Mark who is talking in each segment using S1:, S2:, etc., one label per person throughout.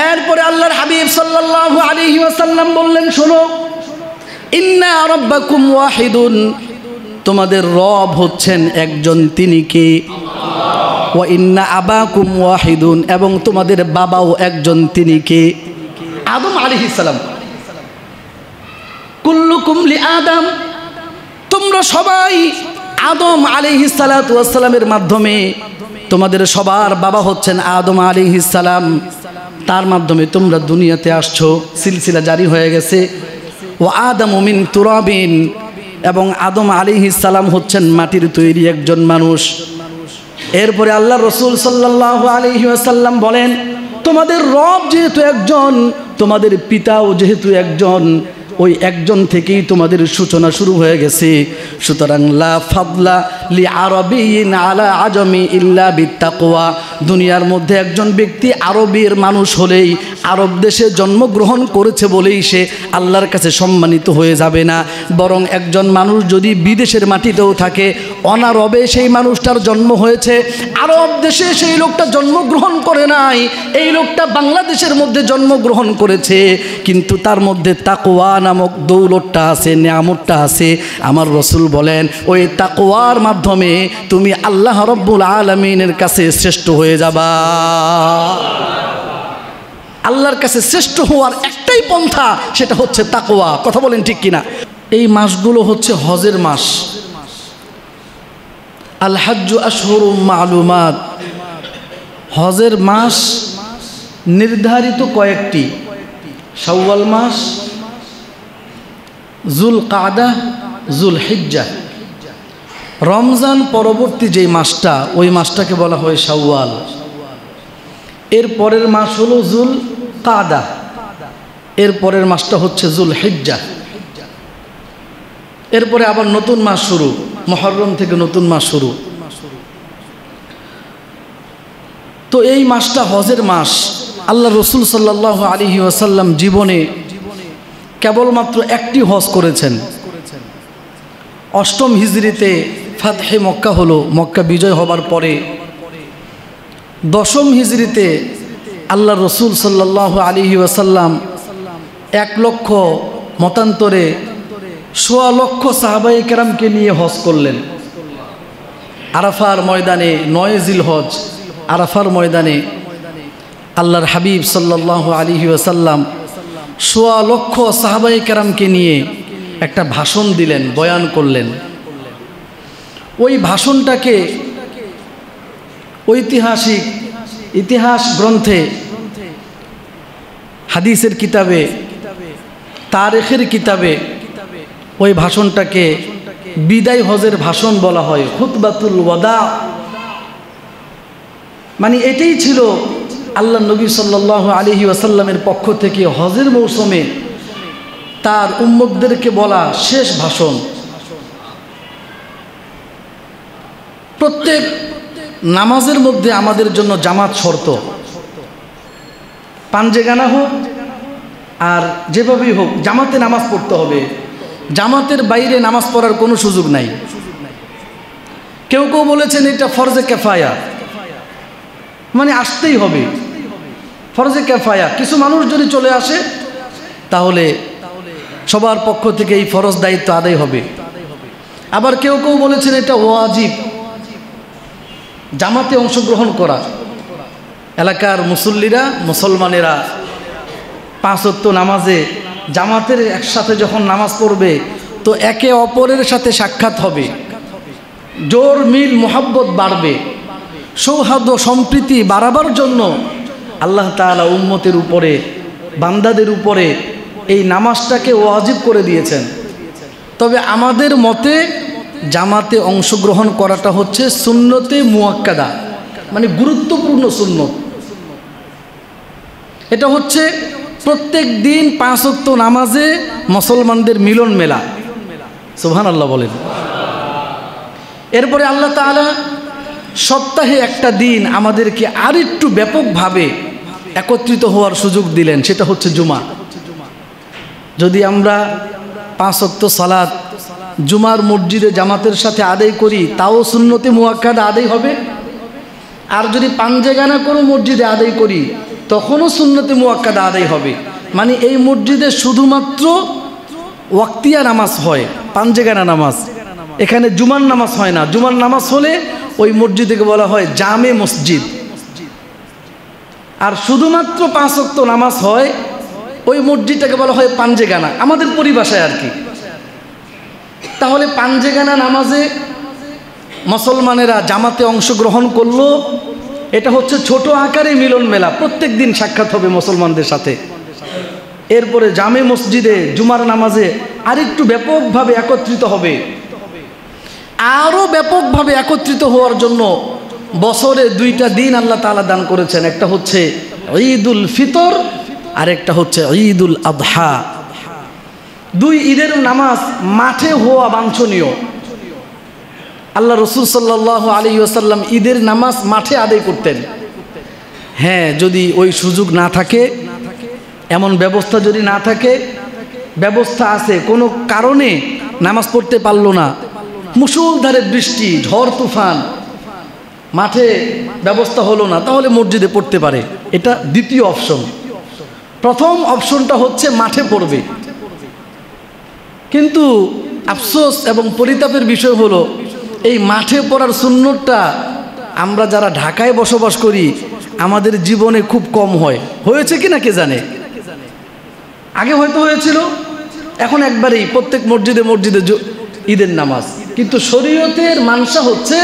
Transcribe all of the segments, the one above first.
S1: এরপরে আল্লাহর হাবিব সাল্লাল্লাহু আলাইহি ওয়াসাল্লাম বললেন, শোনো, ইন্না রাব্বাকুম ওয়াহিদুন, তোমাদের রব হচ্ছেন একজন, তিনি কে? ওয়া ইন্না আবাকুম ওয়াহিদুন, এবং তোমাদের বাবাও একজন, তিনি কে? আদম আলাইহিস সালাম। কুল্লুকুম লি আদম, তোমরা সবাই আদম আলাইহিস সালাতু ওয়াস সালামের মাধ্যমে, তোমাদের সবার বাবা হচ্ছেন আদম আলাইহিস সালাম, তার মাধ্যমে তোমরা দুনিয়াতে আসছো, সিলসিলা জারি হয়ে গেছে। ও আদমু মিন তুরাবিন, এবং আদম আলাইহিস সালাম হচ্ছেন মাটির তৈরি একজন মানুষ। এরপরে আল্লাহ রসুল সাল্লাল্লাহু আলাইহি ওয়াসাল্লাম বলেন, তোমাদের রব যেহেতু একজন, তোমাদের পিতাও যেহেতু একজন, ওই একজন থেকেই তোমাদের সূচনা শুরু হয়ে গেছে। সুতরাং লা ফাদলা লি আরবিয়িন আলা আজমি ইল্লা বিত্তাকওয়া, দুনিয়ার মধ্যে একজন ব্যক্তি আরবের মানুষ হলেই, আরব দেশে জন্মগ্রহণ করেছে বলেই সে আল্লাহর কাছে সম্মানিত হয়ে যাবে না, বরং একজন মানুষ যদি বিদেশের মাটিতেও থাকে, অনারবে সেই মানুষটার জন্ম হয়েছে, আরব দেশে সেই লোকটা জন্মগ্রহণ করে নাই, এই লোকটা বাংলাদেশের মধ্যে জন্মগ্রহণ করেছে, কিন্তু তার মধ্যে তাকওয়া নামক দৌলতটা আছে, নিয়ামতটা আছে। আমার রসুল বলেন, ওই তাকওয়ার মাধ্যমে তুমি আল্লাহ রব্বুল আলামিনের কাছে শ্রেষ্ঠ হয়ে যাবা। আল্লাহর কাছে শ্রেষ্ঠ হওয়ার একটাই পন্থা, সেটা হচ্ছে তাকওয়া। কথা বলেন ঠিক কিনা? এই মাসগুলো হচ্ছে হজের মাস। আল হাজ্জু আশহুরুম মা'লুমাত, হজের মাস নির্ধারিত কয়েকটি, শাওয়াল মাস, জুল কাদা, জুল হিজ্জা। রমজান পরবর্তী যেই মাসটা, ওই মাসটাকে বলা হয় শাওয়াল। এর পরের মাস হলো জুল কাদা, এর পরের মাসটা হচ্ছে জুল হিজ্জা। এরপরে আবার নতুন মাস শুরু, মুহররম থেকে নতুন মাস শুরু। তো এই মাসটা হজের মাস। আল্লাহ রসুল সাল্লাল্লাহু আলাইহি ওয়াসাল্লাম জীবনে কেবলমাত্র একটি হজ করেছেন। 8ম হিজরিতে ফাতহে মক্কা হলো, মক্কা বিজয় হবার পরে 10ম হিজরিতে আল্লাহ রসুল সাল্লাল্লাহু আলাইহি ওয়াসাল্লাম 1 লক্ষ মতান্তরে 1.25 লক্ষ সাহাবায়ে কেরামকে নিয়ে হজ করলেন। আরাফার ময়দানে 9 জিলহজ, আরাফার ময়দানে আল্লাহর হাবিব সাল্লাল্লাহু আলাইহি ওয়াসাল্লাম 1.25 লক্ষ সাহাবায়ে কেরামকে নিয়ে একটা ভাষণ দিলেন, বয়ান করলেন। ওই ভাষণটাকে ঐতিহাসিক ইতিহাস গ্রন্থে, হাদিসের কিতাবে, তারিখের কিতাবে ওই ভাষণটাকে বিদায় হজের ভাষণ বলা হয়, খুতবাতুল ওয়াদা। মানে এটাই ছিল আল্লাহ নবী সাল্লাল্লাহু আলাইহি ওয়াসাল্লামের পক্ষ থেকে হজের মৌসুমে তার উম্মতদেরকে বলা শেষ ভাষণ। প্রত্যেক নামাজের মধ্যে আমাদের জন্য জামাত শর্ত, পাঞ্জেগানা হোক আর যেভাবেই হোক জামাতে নামাজ পড়তে হবে। জামাতের বাইরে নামাজ পড়ার কোনো সুযোগ নাই। কেউ কেউ বলেছেন এটা ফরজে কেফায়া, মানে আসতেই হবে, ফরজে কেফায়া। কিছু মানুষ যদি চলে আসে তাহলে সবার পক্ষ থেকে এই ফরজ দায়িত্ব আদায় হবে। আবার কেউ কেউ বলেছেন এটা ওয়াজিব, জামাতে অংশগ্রহণ করা। এলাকার মুসল্লিরা, মুসলমানেরা 5 ওয়াক্ত নামাজে জামাতের একসাথে যখন নামাজ পড়বে তো একে অপরের সাথে সাক্ষাৎ হবে, জোর মিল মোহাব্বত বাড়বে। সৌহার্দ্য সম্প্রীতি বাড়াবার জন্য আল্লাহ তাআলা উম্মতের উপরে, বান্দাদের উপরে এই নামাজটাকে ওয়াজিব করে দিয়েছেন। তবে আমাদের মতে জামাতে অংশগ্রহণ করাটা হচ্ছে সুন্নতে মুআক্কাদা, মানে গুরুত্বপূর্ণ সুন্নত। এটা হচ্ছে প্রত্যেক দিন 5 ওয়াক্ত নামাজে মুসলমানদের মিলন মেলা। সুবহানাল্লাহ বলেন। এরপরে আল্লাহ তাআলা সপ্তাহে একটা দিন আমাদেরকে আরেকটু ব্যাপকভাবে একত্রিত হওয়ার সুযোগ দিলেন, সেটা হচ্ছে জুমা। যদি আমরা 5 ওয়াক্ত সালাত জুমার মসজিদে জামাতের সাথে আদায় করি তাও সুন্নতে মুআক্কাদা আদায় হবে। আর যদি পাঞ্জেগানা কোনো মসজিদে আদায় করি তখনও সুন্নতে মুআক্কাদা আদায় হবে। মানে এই মসজিদে শুধুমাত্র ওয়াক্তিয়া নামাজ হয়, পাঞ্জেগানা নামাজ, এখানে জুমার নামাজ হয় না। জুমার নামাজ হলে ওই মসজিদকে বলা হয় জামে মসজিদ। আর শুধুমাত্র 5 ওয়াক্ত নামাজ হয় ওই মসজিদটাকে বলা হয় পাঞ্জেগানা, আমাদের পরিভাষায় আর কি। তাহলে পাঞ্জেগানা নামাজে মুসলমানেরা জামাতে অংশগ্রহণ করলো, এটা হচ্ছে ছোট আকারে মিলন মেলা, প্রত্যেক দিন সাক্ষাৎ হবে মুসলমানদের সাথে। এরপরে জামে মসজিদে জুমার নামাজে আরেকটু ব্যাপকভাবে একত্রিত হবে। আরও ব্যাপকভাবে একত্রিত হওয়ার জন্য বছরে 2টা দিন আল্লাহ তাআলা দান করেছেন, একটা হচ্ছে ঈদুল ফিতর আর একটা হচ্ছে ঈদুল আদহা। 2 ঈদের নামাজ মাঠে হওয়া বাঞ্ছনীয়। আল্লাহ রসুল সাল্লাল্লাহু আলাইহি ওয়াসাল্লাম ঈদের নামাজ মাঠে আদায় করতেন। হ্যাঁ, যদি ওই সুযোগ না থাকে, এমন ব্যবস্থা যদি না থাকে, ব্যবস্থা আছে কোনো কারণে নামাজ পড়তে পারলো না, মুষলধারে বৃষ্টি, ঝড় তুফান, মাঠে ব্যবস্থা হলো না, তাহলে মসজিদে পড়তে পারে। এটা দ্বিতীয় অপশন। প্রথম অপশনটা হচ্ছে মাঠে পড়বে। কিন্তু আফসোস এবং পরিতাপের বিষয় হলো এই মাঠে পড়ার সুন্নতটা আমরা যারা ঢাকায় বসবাস করি আমাদের জীবনে খুব কম হয়। হয়েছে কি না কে জানে? আগে হয়তো হয়েছিল, এখন একবারেই প্রত্যেক মসজিদে মসজিদে ঈদের নামাজ। কিন্তু শরীয়তের মানসা হচ্ছে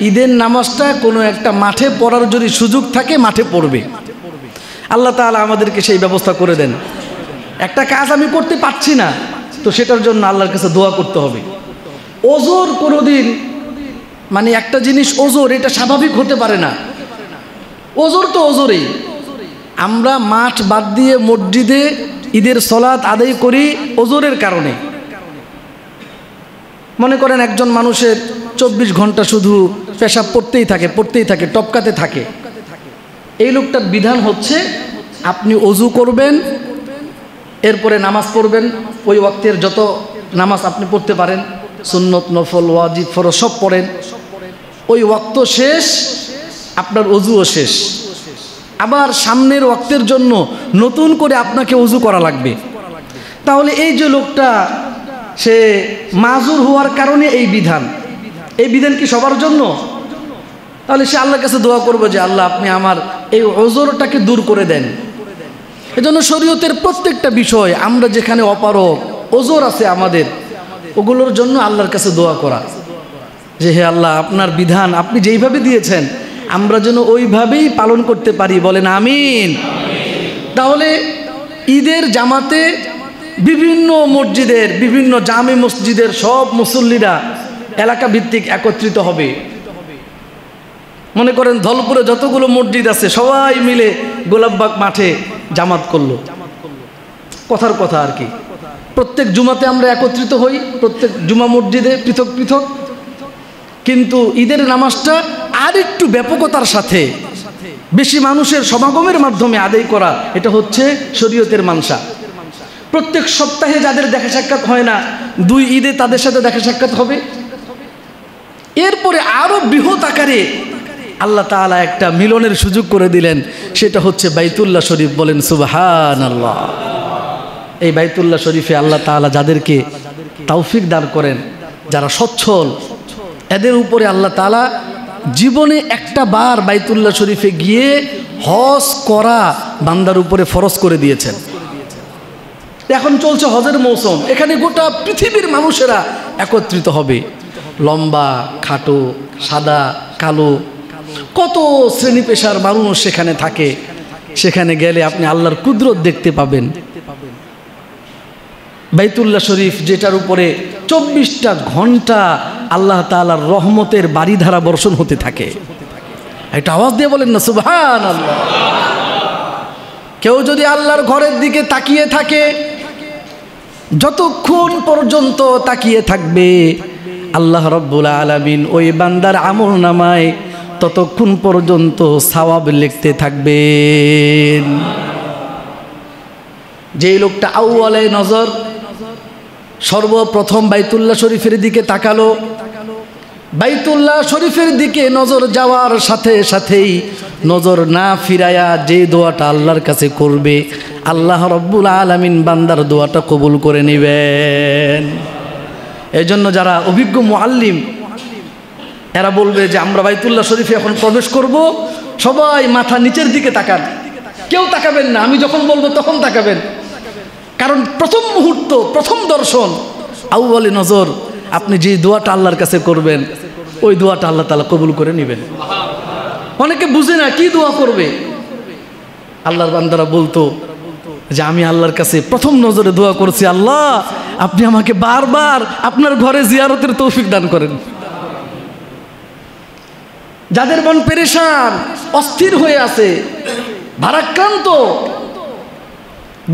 S1: ঈদের নামাজটা কোনো একটা মাঠে পড়ার যদি সুযোগ থাকে মাঠে পড়বে। আল্লাহ তাআলা আমাদেরকে সেই ব্যবস্থা করে দেন। একটা কাজ আমি করতে পারছি না, তো সেটার জন্য আল্লাহর কাছে দোয়া করতে হবে। ওজোর কোনোদিন, মানে একটা জিনিস ওজোর, এটা স্বাভাবিক হতে পারে না। ওজোর তো ওজোরেই। আমরা মাঠ বাদ দিয়ে মসজিদে ঈদের সলাত আদায় করি ওজোরের কারণে। মনে করেন একজন মানুষের 24 ঘন্টা শুধু পেশাব পড়তেই থাকে, টপকাতে থাকে। এই লোকটার বিধান হচ্ছে আপনি ওযু করবেন, এরপরে নামাজ পড়বেন। ওই ওয়াক্তের যত নামাজ আপনি পড়তে পারেন, সুন্নত, নফল, ওয়াজিব, ফরজ সব পড়েন। ওই ওয়াক্ত শেষ, আপনার ওযুও শেষ। আবার সামনের ওয়াক্তের জন্য নতুন করে আপনাকে ওযু করা লাগবে। তাহলে এই যে লোকটা, সে মাজুর হওয়ার কারণে এই বিধান কি সবার জন্য? তাহলে সে আল্লাহর কাছে দোয়া করবে যে আল্লাহ আপনি আমার এই ওজরটাকে দূর করে দেন। এজন্য শরীয়তের প্রত্যেকটা বিষয় আমরা যেখানে অপারগ, ওজর আছে আমাদের, ওগুলোর জন্য আল্লাহর কাছে দোয়া করা যে হে আল্লাহ, আপনার বিধান আপনি যেইভাবে দিয়েছেন আমরা যেন ওইভাবেই পালন করতে পারি। বলেন আমিন। তাহলে ঈদের জামাতে বিভিন্ন মসজিদের, বিভিন্ন জামে মসজিদের সব মুসল্লিরা এলাকা ভিত্তিক একত্রিত হবে। মনে করেন ধলপুরে যতগুলো মসজিদ আছে সবাই মিলে গোলাপবাগ মাঠে জামাত করলো। কথার কথা আর কি। প্রত্যেক জুমাতে আমরা একত্রিত হই, প্রত্যেক জুমা মসজিদে পৃথক পৃথক। কিন্তু ঈদের নামাজটা আর একটু ব্যাপকতার সাথে বেশি মানুষের সমাগমের মাধ্যমে আদায় করা, এটা হচ্ছে শরীয়তের মানসা। প্রত্যেক সপ্তাহে যাদের দেখা সাক্ষাৎ হয় না, 2 ঈদে তাদের সাথে দেখা সাক্ষাৎ হবে। এরপরে আরো বৃহৎ আকারে আল্লাহ তাআলা একটা মিলনের সুযোগ করে দিলেন, সেটা হচ্ছে বাইতুল্লাহ শরীফ। বলেন সুবহানাল্লাহ। এই বাইতুল্লাহ শরীফে আল্লাহ তাআলা যাদেরকে তৌফিক দান করেন, যারা সচ্ছল, এদের উপরে আল্লাহ তাআলা জীবনে একটা বার বাইতুল্লাহ শরীফে গিয়ে হজ করা বান্দার উপরে ফরজ করে দিয়েছেন। এখন চলছে হজের মৌসুম, এখানে গোটা পৃথিবীর মানুষেরা একত্রিত হবে। লম্বা, খাটো, সাদা, কালো, কত শ্রেণী পেশার মানুষ সেখানে থাকে। সেখানে গেলে আপনি আল্লাহর কুদরত দেখতে পাবেন। বাইতুল্লাহ শরীফ, যেটার উপরে 24টা ঘন্টা আল্লাহ তাআলার রহমতের বারিধারা বর্ষণ হতে থাকে। একটা আওয়াজ দিয়ে বলেন না সুবহানাল্লাহ। কেউ যদি আল্লাহর ঘরের দিকে তাকিয়ে থাকে, যতক্ষণ পর্যন্ত তাকিয়ে থাকবে আল্লাহ রাব্বুল আলামিন ওই বান্দার আমলনামায় ততক্ষণ পর্যন্ত সওয়াব লিখতে থাকবেন। যে লোকটা আউয়ালে নজর সর্বপ্রথম বাইতুল্লাহ শরীফের দিকে তাকালো, বাইতুল্লাহ শরীফের দিকে নজর যাওয়ার সাথে সাথেই নজর না ফিরায়া যে দোয়াটা আল্লাহর কাছে করবে, আল্লাহ রব্বুল আলামিন বান্দার দোয়াটা কবুল করে নেবেন। এই জন্য যারা অভিজ্ঞ মুআল্লিম এরা বলবে যে আমরা বাইতুল্লাহ শরীফে এখন প্রবেশ করব, সবাই মাথা নিচের দিকে তাকান, কেউ তাকাবেন না, আমি যখন বলবো তখন তাকাবেন। কারণ প্রথম মুহূর্ত, প্রথম দর্শন, আউয়ালে নজর, আপনি যে দোয়াটা আল্লাহর কাছে করবেন ওই দোয়াটা আল্লাহ তাআলা কবুল করে নেবেন। অনেকে বুঝে না কি দোয়া করবে। আল্লাহর বান্দারা বলতো যে আমি আল্লাহর কাছে প্রথম নজরে দোয়া করছি, আল্লাহ আপনি আমাকে বারবার আপনার ঘরে জিয়ারতের তৌফিক দান করেন। যাদের মন পেরেশান, অস্থির হয়ে আছে, ভারাক্রান্ত,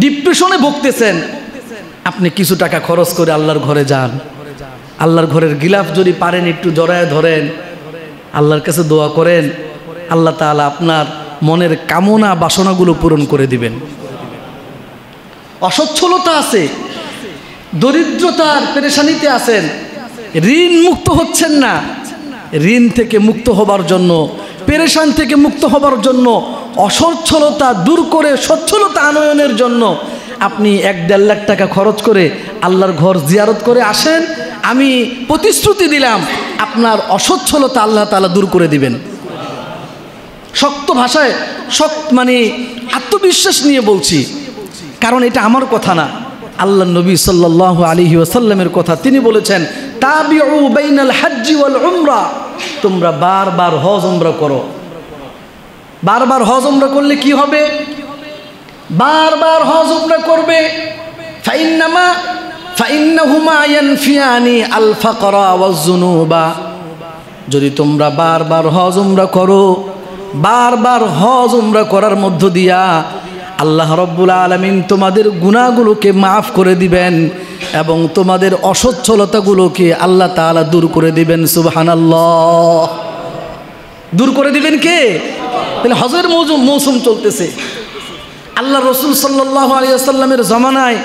S1: ডিপ্রেশনে ভুগতেছেন, আপনি কিছু টাকা খরচ করে আল্লাহর ঘরে যান। আল্লাহর ঘরের গিলাফ যদি পারেন একটু জড়ায় ধরেন, আল্লাহর কাছে দোয়া করেন, আল্লাহ তাআলা আপনার মনের কামনা বাসনাগুলো পূরণ করে দিবেন। অসচ্ছলতা আছে, দরিদ্রতার পেরেশানিতে আছেন, ঋণ মুক্ত হচ্ছেন না, ঋণ থেকে মুক্ত হবার জন্য, পেরেশান থেকে মুক্ত হবার জন্য, অসচ্ছলতা দূর করে সচ্ছলতা আনয়নের জন্য আপনি 1-1.5 লাখ টাকা খরচ করে আল্লাহর ঘর জিয়ারত করে আসেন। আমি প্রতিশ্রুতি দিলাম আপনার অসচ্ছলতা আল্লাহ তাআলা দূর করে দিবেন। শক্ত ভাষায় মানে আত্মবিশ্বাস নিয়ে বলছি, কারণ এটা আমার কথা না, আল্লাহ নবী সাল্লাল্লাহু আলাইহি ওয়াসাল্লামের কথা। তিনি বলেছেন, তাবিউ বাইনাল হজ্জি ওয়াল উমরা, তোমরা বারবার হজ উমরা করো। বারবার হজ উমরা করলে কি হবে? বারবার হজ উমরা করবে, ফাইন্নাহুমা ইয়ানফিয়ানি আল ফাকরা ওয়াজ যুনুবা। যদি তোমরা বারবার হজ উমরা করো, বারবার হজ উমরা করার মধ্য দিয়া আল্লাহ রব্বুল আলামিন তোমাদের গুনাহগুলোকে মাফ করে দিবেন এবং তোমাদের অসচ্ছলতাগুলোকে আল্লাহ তাআলা দূর করে দিবেন। সুবহানাল্লাহ। দূর করে দিবেন কে? তাহলে হজের মৌসুম চলতেছে। আল্লাহ রসুল সাল্লাল্লাহু আলাইহি ওয়াসাল্লামের জমানায়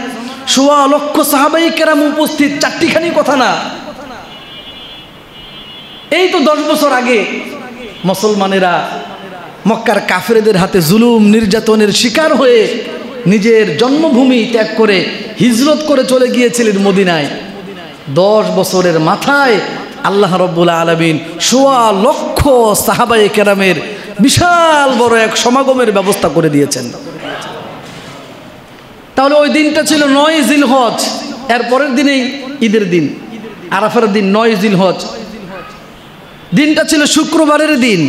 S1: ১৬ লক্ষ সাহাবায়ে কেরাম উপস্থিত, চারটিখানি কথা না। এই তো 10 বছর আগে মুসলমানেরা মক্কার কাফেরদের হাতে জুলুম নির্যাতনের শিকার হয়ে নিজের জন্মভূমি ত্যাগ করে হিজরত করে চলে গিয়েছিলেন মদিনায়। 10 বছরের মাথায় আল্লাহ রব্বুল আলামিন ১৬ লক্ষ সাহাবায়ে কেরামের বিশাল বড় এক সমাগমের ব্যবস্থা করে দিয়েছেন। তাহলে ওই দিনটা ছিল 9 জিলহজ, এর পরের দিনেই ঈদের দিন, আরাফার দিন 9 জিলহজ। দিনটা ছিল শুক্রবারের দিন,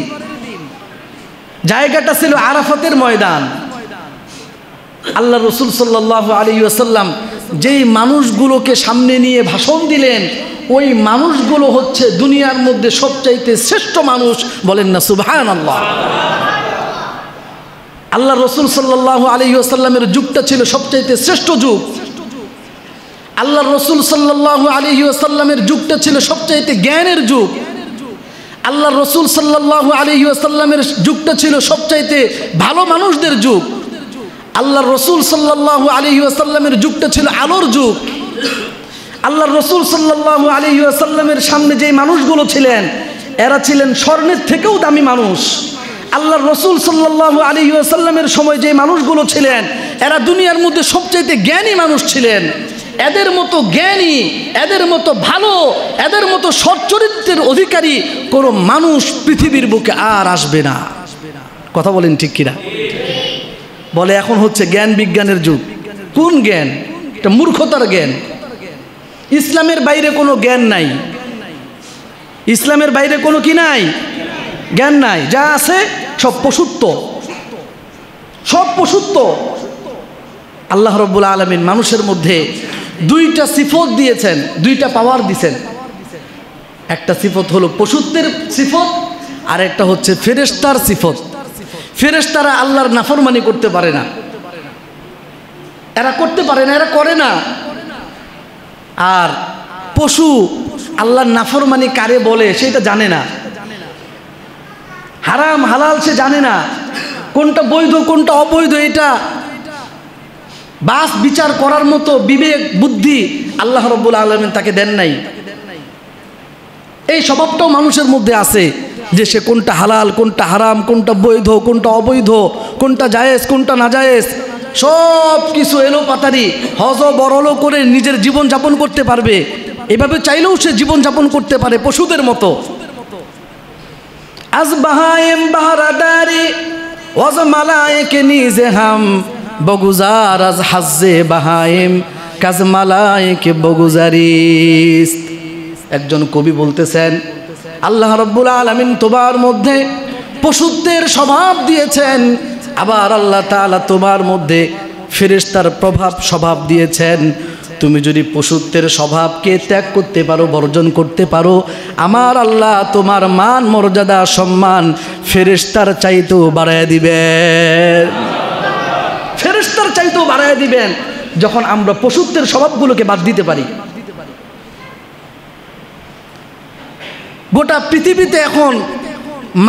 S1: জায়গাটা ছিল আরাফাতের ময়দান। আল্লাহ রসুল সাল্লাল্লাহু আলাইহি ওয়াসাল্লাম যেই মানুষগুলোকে সামনে নিয়ে ভাষণ দিলেন, ওই মানুষগুলো হচ্ছে দুনিয়ার মধ্যে সবচাইতে শ্রেষ্ঠ মানুষ। বলেন না সুবহানাল্লাহ। আল্লাহ রসুল সাল্লাল্লাহু আলাইহি ওয়াসাল্লামের যুগটা ছিল সবচাইতে শ্রেষ্ঠ যুগ। আল্লাহ রসুল সাল্লাল্লাহু আলাইহি ওয়াসাল্লামের যুগটা ছিল সবচাইতে জ্ঞানের যুগ। আল্লাহ রসুল সাল্লাল্লাহু আলাইহি ওয়াসাল্লামের যুগটা ছিল সবচাইতে ভালো মানুষদের যুগ। আল্লাহ রসুল সাল্লাল্লাহু আলাইহি ওয়াসাল্লামের যুগটা ছিল আলোর যুগ। আল্লাহ রসুল সাল্লাল্লাহু আলাইহি ওয়াসাল্লামের সামনে যে মানুষগুলো ছিলেন, এরা ছিলেন স্বর্ণের থেকেও দামি মানুষ। আল্লাহ রসুল সাল্লাল্লাহু আলাইহি ওয়াসাল্লামের সময় যে মানুষগুলো ছিলেন, এরা দুনিয়ার মধ্যে সবচাইতে জ্ঞানী মানুষ ছিলেন। এদের মতো জ্ঞানী, এদের মতো ভালো, এদের মতো সচ্চরিত্রের অধিকারী কোনো মানুষ পৃথিবীর বুকে আর আসবে না। কথা বলেন ঠিক কিনা? বলে এখন হচ্ছে জ্ঞান বিজ্ঞানের যুগ। কোন জ্ঞান? এটা মূর্খতার জ্ঞান। ইসলামের বাইরে কোনো জ্ঞান নাই, ইসলামের বাইরে কোনো কি নাই? জ্ঞান নাই। যা আছে সব পশুত্ব, সব পশুত্ব। আল্লাহ রাব্বুল আলামিন মানুষের মধ্যে 2টা সিফত দিয়েছেন, 2টা পাওয়ার দিয়েছেন। একটা সিফত হলো পশুত্বের সিফত, আর একটা হচ্ছে ফেরেশতার সিফত। ফেরেশতারা আল্লাহর নাফরমানি করতে পারে না, এরা করতে পারে না, এরা করে না। আর পশু আল্লাহর নাফরমানি কারে বলে সেটা জানে না, হারাম হালাল সে জানে না, কোনটা বৈধ কোনটা অবৈধ এটা বাস বিচার করার মতো বিবেক বুদ্ধি আল্লাহ রাব্বুল আলামিন তাকে দেন নাই। এই স্বভাবটাও মানুষের মধ্যে আছে যে সে কোনটা হালাল, কোনটা হারাম, কোনটা বৈধ, কোনটা অবৈধ, কোনটা জায়েজ, কোনটা না জায়েজ, সব কিছু এলো পাতারি হজ বরলো করে নিজের জীবন যাপন করতে পারবে। এভাবে চাইলেও সে জীবন যাপন করতে পারে পশুদের মতো। আজ বাহায়েম বাহারাদারি ওয়াজ মালায়েকে নিজে হাম বগুজার আজ হাজ্জে বাহায়েম কাজ মালায়েকে বগুজারিস। একজন কবি বলতেছেন, আল্লাহ রাব্বুল আলামিন তোমার মধ্যে পশুত্বের স্বভাব দিয়েছেন, আবার আল্লাহ তাআলা তোমার মধ্যে ফেরেশতার স্বভাব দিয়েছেন। তুমি যদি পশুত্বের স্বভাবকে ত্যাগ করতে পারো, বর্জন করতে পারো, আমার আল্লাহ তোমার মান মর্যাদা সম্মান ফেরেশতার চাইতেও বাড়ায় দিবেন, ফেরেশতার চাইতেও বাড়ায় দিবেন যখন আমরা পশুত্বের স্বভাবগুলোকে বাদ দিতে পারি। গোটা পৃথিবীতে এখন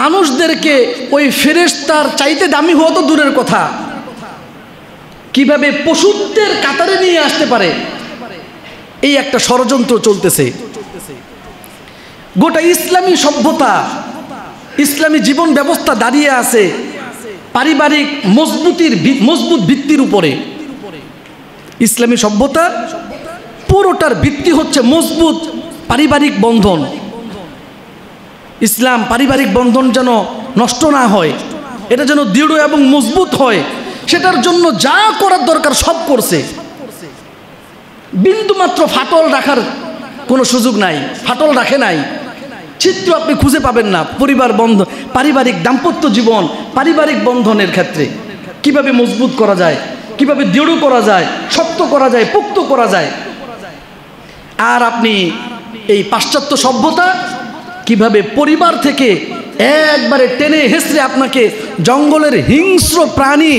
S1: মানুষদেরকে ওই ফেরেশতার চাইতে দামি হওয়া তো দূরের কথা, কিভাবে পশুত্বের কাতারে নিয়ে আসতে পারে এই একটা ষড়যন্ত্র চলতেছে। গোটা ইসলামী সভ্যতা, ইসলামী জীবন ব্যবস্থা দাঁড়িয়ে আছে পারিবারিক মজবুত ভিত্তির উপরে। ইসলামী সভ্যতা পুরোটার ভিত্তি হচ্ছে মজবুত পারিবারিক বন্ধন। ইসলাম পারিবারিক বন্ধন যেন নষ্ট না হয়, এটা যেন দৃঢ় এবং মজবুত হয়, সেটার জন্য যা করার দরকার সব করছে। বিন্দুমাত্র ফাটল রাখার কোনো সুযোগ নাই, ফাটল রাখে নাই, চিত্র আপনি খুঁজে পাবেন না। পরিবার বন্ধন, পারিবারিক দাম্পত্য জীবন, পারিবারিক বন্ধনের ক্ষেত্রে কিভাবে মজবুত করা যায়, কিভাবে দৃঢ় করা যায়, শক্ত করা যায়, পোক্ত করা যায়। আর আপনি এই পাশ্চাত্য সভ্যতা কিভাবে পরিবার থেকে একবারে টেনে হেসড়ে আপনাকে জঙ্গলের হিংস্র প্রাণী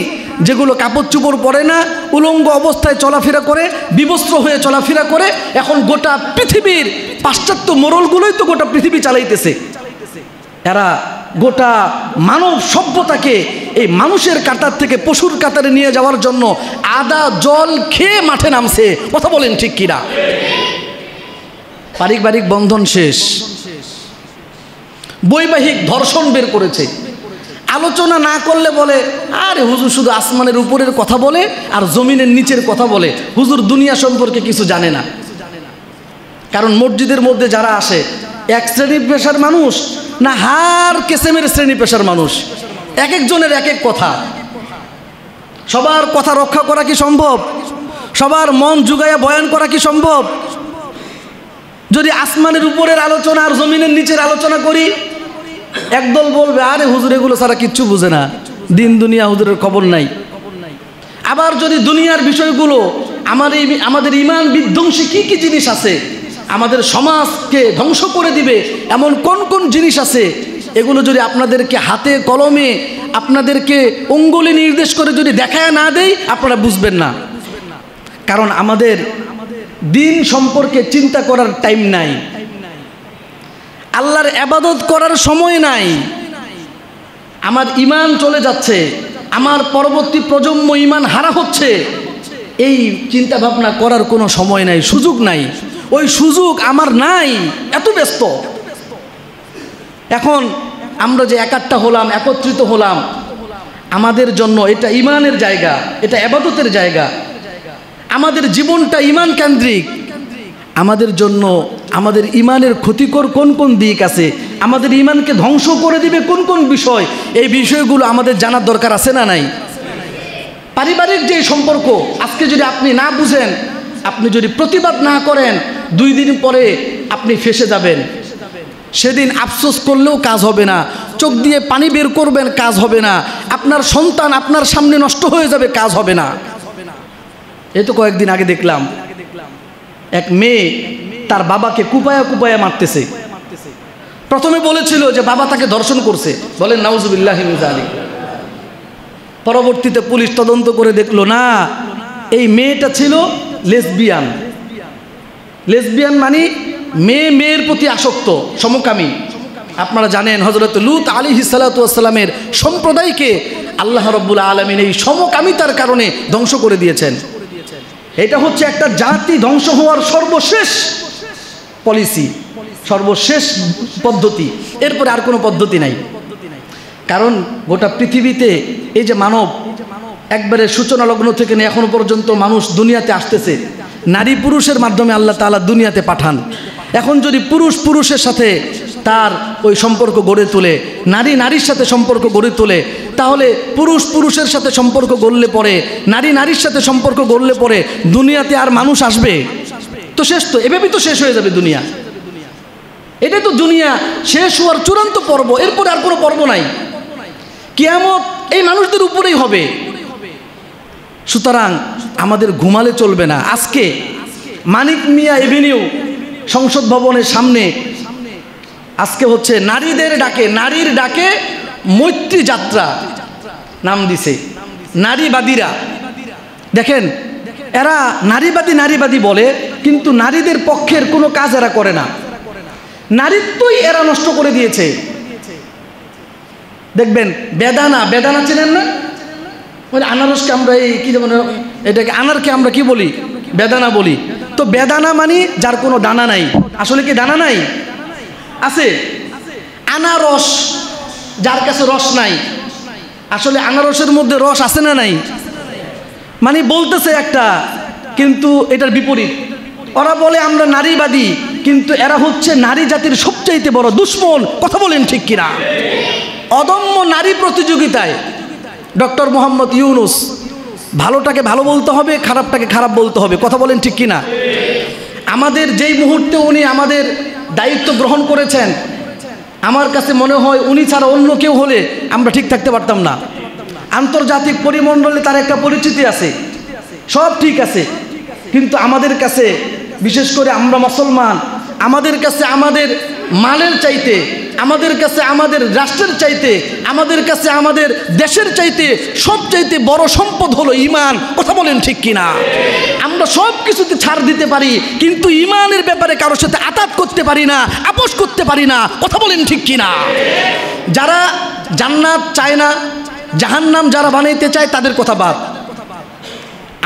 S1: যেগুলো কাপড় চোপড় পরে না, উলঙ্গ অবস্থায় চলাফেরা করে, বিবস্ত্র হয়ে চলাফেরা করে, এখন গোটা পৃথিবীর পাশ্চাত্য মোড়লগুলোই তো গোটা পৃথিবী চালাইতেছে। এরা গোটা মানব সভ্যতাকে এই মানুষের কাতার থেকে পশুর কাতারে নিয়ে যাওয়ার জন্য আদা জল খেয়ে মাঠে নামছে। কথা বলেন ঠিক কিনা? পারিবারিক বন্ধন শেষ, বৈবাহিক ধর্ষণ বের করেছে। আলোচনা না করলে বলে আরে হুজুর শুধু আসমানের উপরের কথা বলে আর জমিনের নিচের কথা বলে, হুজুর দুনিয়া সম্পর্কে কিছু জানে না। কারণ মসজিদের মধ্যে যারা আসে এক শ্রেণী পেশার মানুষ না হার কেসেমের শ্রেণী পেশার মানুষ, এক একজনের এক এক কথা। সবার কথা রক্ষা করা কি সম্ভব? সবার মন জুগাইয়া বয়ান করা কি সম্ভব? যদি আসমানের উপরের আলোচনা আর জমিনের নিচের আলোচনা করি, একদল বলবে আরে হুজুর এগুলো ছাড়া কিচ্ছু বুঝে না, দিন দুনিয়া হুজুরের খবর নাই। আবার যদি দুনিয়ার বিষয়গুলো আমাদের ইমান বিধ্বংসী কি কি জিনিস আছে, আমাদের সমাজকে ধ্বংস করে দিবে এমন কোন কোন জিনিস আছে, এগুলো যদি আপনাদেরকে হাতে কলমে আপনাদেরকে অঙ্গুলি নির্দেশ করে যদি দেখায় না দেই, আপনারা বুঝবেন না। কারণ আমাদের দিন সম্পর্কে চিন্তা করার টাইম নাই, আল্লাহর ইবাদত করার সময় নাই। আমার ইমান চলে যাচ্ছে, আমার পরবর্তী প্রজন্ম ইমান হারা হচ্ছে, এই চিন্তা ভাবনা করার কোনো সময় নাই, সুযোগ নাই। ওই সুযোগ আমার নাই, এত ব্যস্ত। এখন আমরা যে একাট্টা হলাম, একত্রিত হলাম, আমাদের জন্য এটা ইমানের জায়গা, এটা ইবাদতের জায়গা। আমাদের জীবনটা ইমান কেন্দ্রিক। আমাদের জন্য আমাদের ইমানের ক্ষতিকর কোন কোন দিক আছে, আমাদের ইমানকে ধ্বংস করে দিবে কোন কোন বিষয়, এই বিষয়গুলো আমাদের জানার দরকার আছে না নাই? পারিবারিক যে সম্পর্ক আজকে যদি আপনি না বুঝেন, আপনি যদি প্রতিবাদ না করেন, 2 দিন পরে আপনি ফেঁসে যাবেন। সেদিন আফসোস করলেও কাজ হবে না, চোখ দিয়ে পানি বের করবেন, কাজ হবে না। আপনার সন্তান আপনার সামনে নষ্ট হয়ে যাবে, কাজ হবে না। এই তো কয়েকদিন আগে দেখলাম এক মেয়ে তার বাবাকে কুপায়া কুপায়া মারতেছে। প্রথমে বলেছিল যে বাবা তাকে ধর্ষণ করছে, বলেন নাউজুবিল্লাহি মিন যালিক। পরবর্তীতে পুলিশ তদন্ত করে দেখলো না, এই মেয়েটা ছিল লেসবিয়ান। লেসবিয়ান মানে মেয়ের প্রতি আসক্ত, সমকামী। আপনারা জানেন হযরত লূত আলাইহিস সালাতু ওয়াস সালামের সম্প্রদায়কে আল্লাহ রাব্বুল আলামিন এই সমকামিতার কারণে ধ্বংস করে দিয়েছেন। এটা হচ্ছে একটা জাতি ধ্বংস হওয়ার সর্বশেষ পলিসি। সর্বশেষ পদ্ধতি, এরপরে আর কোনো পদ্ধতি নাই। কারণ গোটা পৃথিবীতে এই যে মানব একবারে সূচনা লগ্ন থেকে নিয়ে এখনো পর্যন্ত মানুষ দুনিয়াতে আসতেছে, নারী পুরুষের মাধ্যমে আল্লাহ তাআলা দুনিয়াতে পাঠান। এখন যদি পুরুষ পুরুষের সাথে তার ওই সম্পর্ক গড়ে তোলে, নারী নারীর সাথে সম্পর্ক গড়ে তোলে, তাহলে পুরুষ পুরুষের সাথে সম্পর্ক গড়লে পরে, নারী নারীর সাথে সম্পর্ক গড়লে পরে দুনিয়াতে আর মানুষ আসবে? তো শেষ, তো এভাবেই তো শেষ হয়ে যাবে দুনিয়া। এটাই তো দুনিয়া শেষ হওয়ার চূড়ান্ত পর্ব, এরপরে আর কোনো পর্ব নাই। কিয়ামত এই মানুষদের উপরেই হবে। সুতরাং আমাদের ঘুমালে চলবে না। আজকে মানিক মিয়া এভিনিউ সংসদ ভবনের সামনে আজকে হচ্ছে নারীদের ডাকে, নারীর ডাকে মৈত্রী যাত্রা নাম দিছে নারীবাদীরা। দেখেন, এরা নারীবাদী নারীবাদী বলে, কিন্তু নারীদের পক্ষের কোনো কাজ এরা করে না। নারীত্বই এরা নষ্ট করে দিয়েছে। দেখবেন বেদানা, বেদানা চেনেন না? মানে আনারসকে আমরা এই কি যেমন এটাকে আনারকে আমরা কি বলি? বেদানা বলি। তো বেদানা মানে যার কোনো দানা নাই। আসলে কি দানা নাই? আছে। আনারস যার কাছে রস নাই। আসলে আনারসের মধ্যে রস আছে না নাই? মানে বলতেছে একটা, কিন্তু এটার বিপরীত। ওরা বলে আমরা নারীবাদী, কিন্তু এরা হচ্ছে নারী জাতির সবচাইতে বড় দুশ্মন। কথা বলেন ঠিক কিনা? অদম্য নারী প্রতিযোগিতায় ডক্টর মোহাম্মদ ইউনুস ভালোটাকে ভালো বলতে হবে, খারাপটাকে খারাপ বলতে হবে। কথা বলেন ঠিক কিনা? আমাদের যেই মুহূর্তে উনি আমাদের দায়িত্ব গ্রহণ করেছেন, আমার কাছে মনে হয় উনি ছাড়া অন্য কেউ হলে আমরা ঠিক থাকতে পারতাম না। আন্তর্জাতিক পরিমণ্ডলে তার একটা পরিচিতি আছে, সব ঠিক আছে, কিন্তু আমাদের কাছে, বিশেষ করে আমরা মুসলমান, আমাদের কাছে আমাদের মালের চাইতে, আমাদের কাছে আমাদের রাষ্ট্রের চাইতে, আমাদের কাছে আমাদের দেশের চাইতে সবচাইতে বড় সম্পদ হলো ঈমান। কথা বলেন ঠিক কিনা? আমরা সব কিছুতে ছাড় দিতে পারি, কিন্তু ঈমানের ব্যাপারে কারোর সাথে আতাত করতে পারি না, আপোষ করতে পারি না। কথা বলেন ঠিক কিনা? যারা জান্নাত চায় না, জাহান্নাম যারা বানাইতে চায়, তাদের কথা বাদ।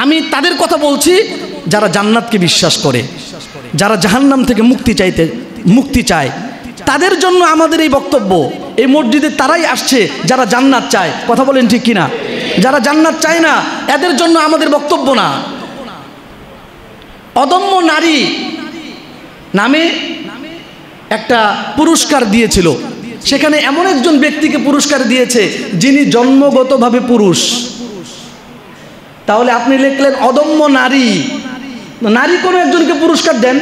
S1: আমি তাদের কথা বলছি যারা জান্নাতকে বিশ্বাস করে, যারা জাহান্নাম থেকে মুক্তি চায়, তাদের জন্য আমাদের এই বক্তব্য। এই মসজিদে তারাই আসছে যারা জান্নাত চায়। কথা বলেন ঠিক কিনা? যারা জান্নাত চায় না, এদের জন্য আমাদের বক্তব্য না। অদম্য নারী নামে একটা পুরস্কার দিয়েছিল, সেখানে এমন একজন ব্যক্তিকে পুরস্কার দিয়েছে যিনি জন্মগতভাবে পুরুষ। তাহলে আপনি লিখলেন অদম্য নারী, নারী কোনো একজনকে পুরস্কার দেন।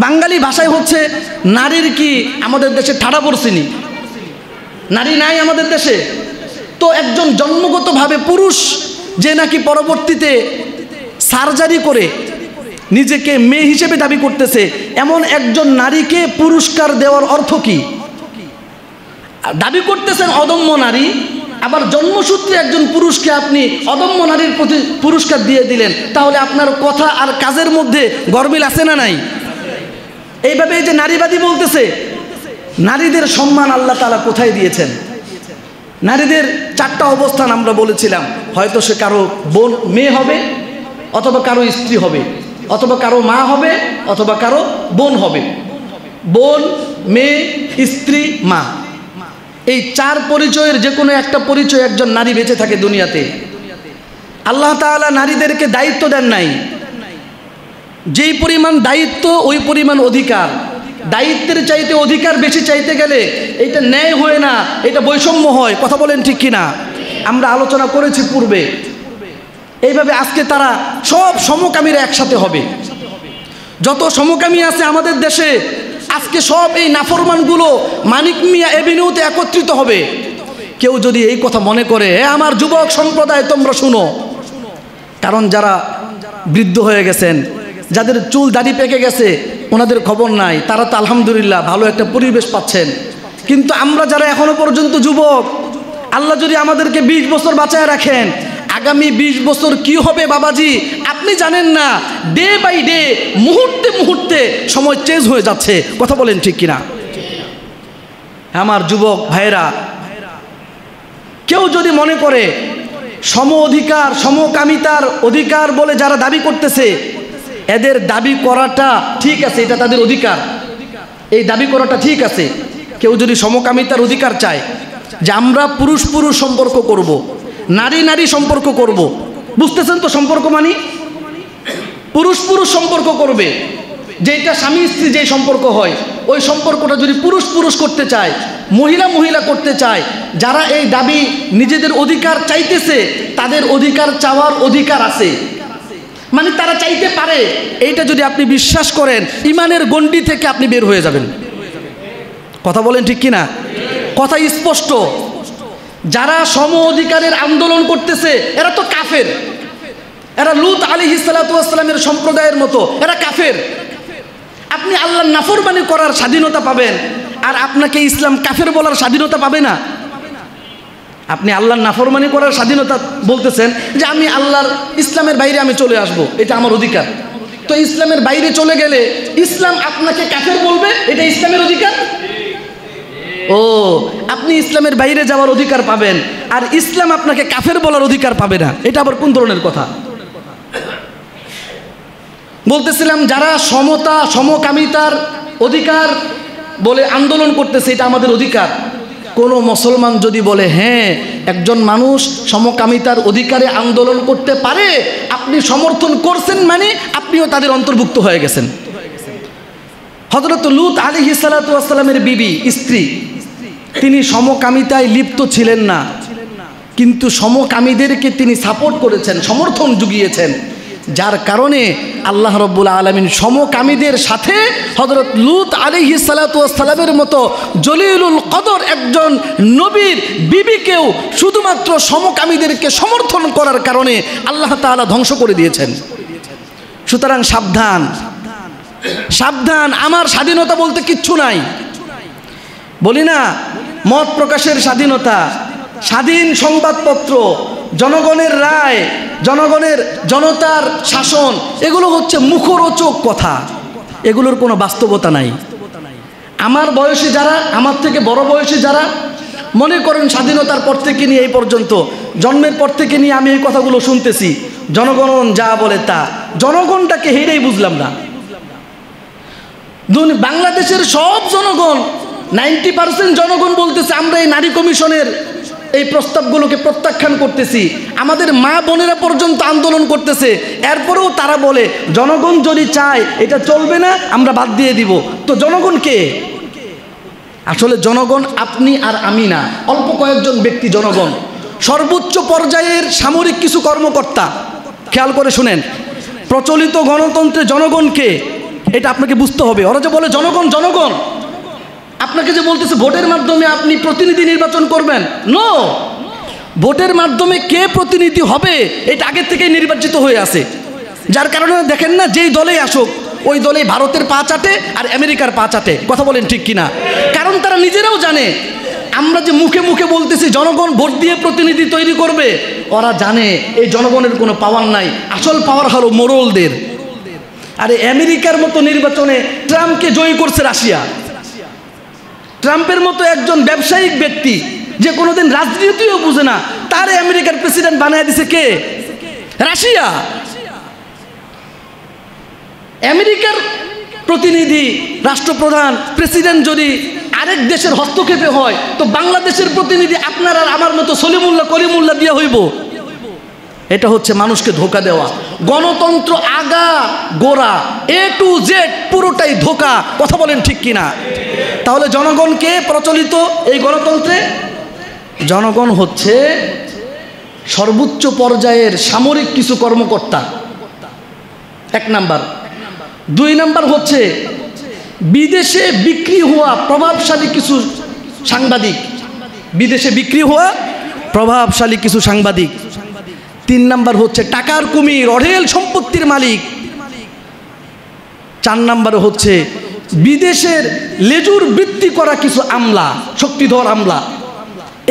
S1: বাঙালি ভাষায় হচ্ছে নারীর কি আমাদের দেশে ঠাড়া পড়ছিনি? নারী নাই আমাদের দেশে। তো একজন জন্মগতভাবে পুরুষ যে নাকি পরবর্তীতে সার্জারি করে নিজেকে মেয়ে হিসেবে দাবি করতেছে, এমন একজন নারীকে পুরস্কার দেওয়ার অর্থ কি? দাবি করতেছেন অদম্য নারী, আবার জন্মসূত্রে একজন পুরুষকে আপনি অদম্য নারীর প্রতি পুরস্কার দিয়ে দিলেন। তাহলে আপনার কথা আর কাজের মধ্যে গরমিল আছে না নাই? এইভাবে এই যে নারীবাদী বলতেছে, নারীদের সম্মান আল্লাহ তাআলা কোথায় দিয়েছেন? নারীদের চারটা অবস্থান আমরা বলেছিলাম। হয়তো সে কারো বোন মেয়ে হবে, অথবা কারো স্ত্রী হবে, অথবা কারো মা হবে, অথবা কারো বোন হবে। বোন, মেয়ে, স্ত্রী, মা, এই চার পরিচয়ের যে কোনো একটা পরিচয় একজন নারী বেঁচে থাকে দুনিয়াতে। আল্লাহ তাআলা নারীদেরকে দায়িত্ব দেন নাই। যেই পরিমাণ দায়িত্ব ওই পরিমাণ অধিকার। দায়িত্বের চাইতে অধিকার বেশি চাইতে গেলে এটা ন্যায় হয় না, এটা বৈষম্য হয়। কথা বলেন ঠিক কিনা? আমরা আলোচনা করেছি পূর্বে। এইভাবে আজকে তারা সব সমকামীরা একসাথে হবে। যত সমকামী আছে আমাদের দেশে, আজকে সব এই নাফরমানগুলো মানিক মিয়া এভিনিউতে একত্রিত হবে। কেউ যদি এই কথা মনে করে, আমার যুবক সম্প্রদায় তোমরা শুনো, কারণ যারা বৃদ্ধ হয়ে গেছেন, যাদের চুল দাড়ি পেকে গেছে, ওনাদের খবর নাই, তারা তো আলহামদুলিল্লাহ ভালো একটা পরিবেশ পাচ্ছেন। কিন্তু আমরা যারা এখনো পর্যন্ত যুবক, আল্লাহ যদি আমাদেরকে 20 বছর বাঁচায় রাখেন, আগামী 20 বছর কি হবে বাবাজি আপনি জানেন না। ডে বাই ডে, মুহূর্তে মুহূর্তে সময় চেঞ্জ হয়ে যাচ্ছে। কথা বলেন ঠিক কিনা? আমার যুবক ভাইরা, কেউ যদি মনে করে সম অধিকার, সমকামিতার অধিকার বলে যারা দাবি করতেছে, এদের দাবি করাটা ঠিক আছে, এটা তাদের অধিকার, এই দাবি করাটা ঠিক আছে। কেউ যদি সমকামিতার অধিকার চায় যে আমরা পুরুষ পুরুষ সম্পর্ক করব, নারী নারী সম্পর্ক করব, বুঝতেছেন তো সম্পর্ক মানে পুরুষ পুরুষ সম্পর্ক করবে, যেটা স্বামী স্ত্রী যে সম্পর্ক হয় ওই সম্পর্কটা যদি পুরুষ পুরুষ করতে চায়, মহিলা মহিলা করতে চায়, যারা এই দাবি নিজেদের অধিকার চাইতেছে তাদের অধিকার চাওয়ার অধিকার আছে, মানে তারা চাইতে পারে। এইটা যদি আপনি বিশ্বাস করেন ইমানের গণ্ডি থেকে আপনি বের হয়ে যাবেন। কথা বলেন ঠিক কিনা? কথা স্পষ্ট। যারা সম অধিকারের আন্দোলন করতেছে এরা তো কাফের, এরা লূত আলাইহিস সালাতু ওয়াস সালামের সম্প্রদায়ের মতো, এরা কাফের। আপনি আল্লাহর নাফরমানি করার স্বাধীনতা পাবেন আর আপনাকে ইসলাম কাফের বলার স্বাধীনতা পাবে না। আপনি আল্লাহর নাফরমানি করার স্বাধীনতা বলতেছেন যে আমি আল্লাহর ইসলামের বাইরে আমি চলে আসব, এটা আমার অধিকার। তো ইসলামের বাইরে চলে গেলে ইসলাম আপনাকে কাফের বলবে, এটা ইসলামের অধিকার? ও, আপনি ইসলামের বাইরে যাওয়ার অধিকার পাবেন আর ইসলাম আপনাকে কাফের বলার অধিকার পাবে না, এটা আবার কোন ধরনের কথা? বলতেছিলাম যারা সমতা সমকামিতার অধিকার বলে আন্দোলন করতেছে এটা আমাদের অধিকার। কোনো মুসলমান যদি বলে হ্যাঁ একজন মানুষ সমকামিতার অধিকারে আন্দোলন করতে পারে, আপনি সমর্থন করছেন মানে আপনিও তাদের অন্তর্ভুক্ত হয়ে গেছেন। হযরত লূত আলাইহিস সালাতু ওয়াস সালামের বিবি স্ত্রী, তিনি সমকামিতায় লিপ্ত ছিলেন না, কিন্তু সমকামীদেরকে তিনি সাপোর্ট করেছেন, সমর্থন জুগিয়েছেন, যার কারণে আল্লাহ রাব্বুল আলামিন সমকামীদের সাথে হযরত লূত আলাইহিস সালাতু ওয়াস সালামের মতো জলিলুল কদর একজন নবীর বিবিকেও শুধুমাত্র সমকামীদেরকে সমর্থন করার কারণে আল্লাহ তাআলা ধ্বংস করে দিয়েছেন। সুতরাং সাবধান, সাবধান। আমার স্বাধীনতা বলতে কিচ্ছু নাই। বলি না মত প্রকাশের স্বাধীনতা, স্বাধীন সংবাদপত্র, জনগণের রায়, জনতার শাসন, এগুলো হচ্ছে মুখরোচক কথা, এগুলোর কোনো বাস্তবতা নাই। আমার বয়সী যারা, আমার থেকে বড় বয়সী যারা মনে করেন স্বাধীনতার পর থেকে নিয়ে এই পর্যন্ত, জন্মের পর থেকে নিয়ে আমি এই কথাগুলো শুনতেছি, জনগণ যা বলে তা, জনগণটাকে হেরেই বুঝলাম না। বাংলাদেশের সব জনগণ 90% জনগণ বলতেছে আমরা এই নারী কমিশনের এই প্রস্তাবগুলোকে প্রত্যাখ্যান করতেছি। আমাদের মা বোনেরা পর্যন্ত আন্দোলন করতেছে, এরপরেও তারা বলে জনগণ যদি চায় এটা চলবে না, আমরা বাদ দিয়ে দিব। তো জনগণ কে? আসলে জনগণ আপনি আর আমি না, অল্প কয়েকজন ব্যক্তি জনগণ। সর্বোচ্চ পর্যায়ের সামরিক কিছু কর্মকর্তা, খেয়াল করে শুনেন, প্রচলিত গণতন্ত্রে জনগণকে এটা আপনাকে বুঝতে হবে। ওরা যে বলে জনগণ জনগণ, আপনাকে যে বলতেছে ভোটের মাধ্যমে আপনি প্রতিনিধি নির্বাচন করবেন, নো, ভোটের মাধ্যমে কে প্রতিনিধি হবে এটা আগের থেকেই নির্বাচিত হয়ে আছে। যার কারণে দেখেন না যেই দলেই আসুক ওই দলেই ভারতের পা চাটে আর আমেরিকার পা চাটে। কথা বলেন ঠিক কিনা? কারণ তারা নিজেরাও জানে আমরা যে মুখে মুখে বলতেছি জনগণ ভোট দিয়ে প্রতিনিধি তৈরি করবে, ওরা জানে এই জনগণের কোনো পাওয়ার নাই, আসল পাওয়ার হলো মোড়লদের। আরে আমেরিকার মতো নির্বাচনে ট্রাম্পকে জয়ী করছে রাশিয়া। ট্রাম্পের মতো একজন ব্যবসায়িক ব্যক্তি যে কোনোদিন রাজনীতিও বুঝে না, তারে আমেরিকার প্রেসিডেন্ট বানিয়ে দিছে কে? রাশিয়া। আমেরিকার প্রতিনিধি, রাষ্ট্রপ্রধান, প্রেসিডেন্ট যদি আরেক দেশের হস্তক্ষেপে হয়, তো বাংলাদেশের প্রতিনিধি আপনার আর আমার মতো সলিমুল্লাহ করিমুল্লাহ দিয়া হইব? এটা হচ্ছে মানুষকে ধোঁকা দেওয়া। গণতন্ত্র আগা গোড়া A to Z পুরোটাই ধোঁকা। কথা বলেন ঠিক কিনা? তাহলে জনগণকে প্রচলিত এই গণতন্ত্রে জনগণ হচ্ছে সর্বোচ্চ পর্যায়ের সামরিক কিছু কর্মকর্তা, এক নাম্বার। দুই নাম্বার হচ্ছে বিদেশে বিক্রি হওয়া প্রভাবশালী কিছু সাংবাদিক, বিদেশে বিক্রি হওয়া প্রভাবশালী কিছু সাংবাদিক। তিন নাম্বার হচ্ছে টাকার কুমির, অঢেল সম্পত্তির মালিক। চার নাম্বার হচ্ছে বিদেশের লেজুর বৃত্তি করা কিছু আমলা, শক্তিধর আমলা।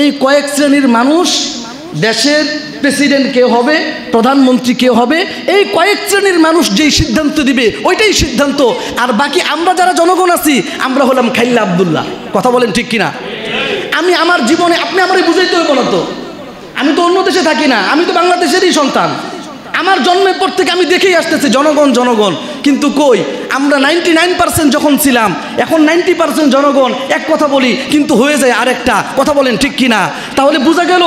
S1: এই কয়েক শ্রেণীর মানুষ দেশের প্রেসিডেন্ট কে হবে, প্রধানমন্ত্রী কে হবে, এই কয়েক শ্রেণীর মানুষ যেই সিদ্ধান্ত দিবে ওইটাই সিদ্ধান্ত। আর বাকি আমরা যারা জনগণ আছি আমরা হলাম খাইল্লা আব্দুল্লাহ। কথা বলেন ঠিক কিনা? আমি আমার জীবনে, আপনি আমারই বুঝাইতে হইব না তো, আমি তো অন্য দেশে থাকি না, আমি তো বাংলাদেশেরই সন্তান। আমার জন্মের পর থেকে আমি দেখেই আসতেছি জনগণ জনগণ, কিন্তু কই আমরা 99% যখন ছিলাম, এখন 90% জনগণ এক কথা বলি কিন্তু হয়ে যায় আরেকটা কথা, বলেন ঠিক কিনা? তাহলে বোঝা গেল